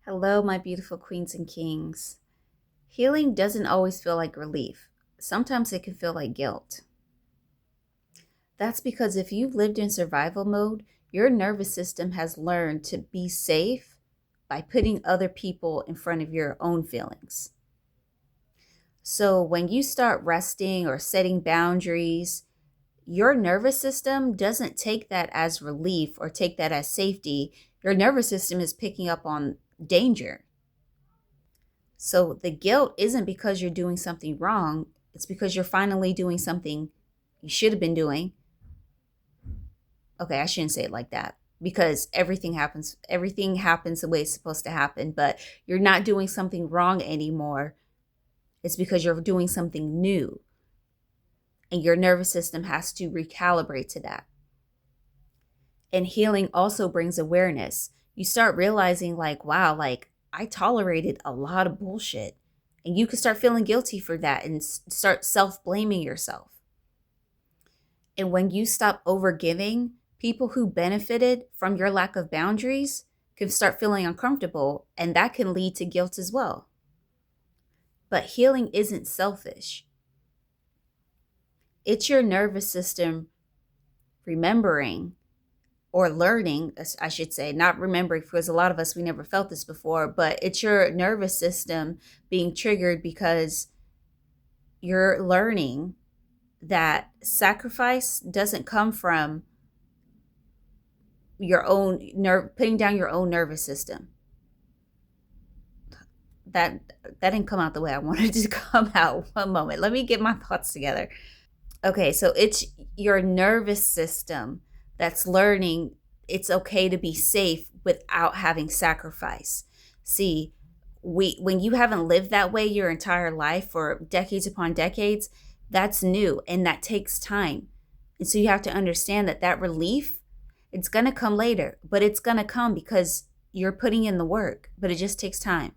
Hello, my beautiful queens and kings. Healing doesn't always feel like relief. Sometimes it can feel like guilt. That's because if you've lived in survival mode, your nervous system has learned to be safe by putting other people in front of your own feelings. So when you start resting or setting boundaries, your nervous system doesn't take that as relief or take that as safety. Your nervous system is picking up on danger. So the guilt isn't because you're doing something wrong. It's because you're finally doing something you should have been doing. Okay, I shouldn't say it like that because everything happens the way it's supposed to happen, but you're not doing something wrong anymore. It's because you're doing something new and your nervous system has to recalibrate to that. And healing also brings awareness. You start realizing like, wow, like I tolerated a lot of bullshit. And you can start feeling guilty for that and start self-blaming yourself. And when you stop overgiving, people who benefited from your lack of boundaries can start feeling uncomfortable, and that can lead to guilt as well. But healing isn't selfish. It's your nervous system remembering or learning, I should say, not remembering, because a lot of us, we never felt this before, but it's your nervous system being triggered because you're learning that sacrifice doesn't come from your own putting down your own nervous system. That didn't come out the way I wanted it to come out. One moment. Let me get my thoughts together. Okay, so it's your nervous system that's learning it's okay to be safe without having sacrifice. See, when you haven't lived that way your entire life for decades upon decades, that's new and that takes time. And so you have to understand that relief, it's going to come later, but it's going to come because you're putting in the work, but it just takes time.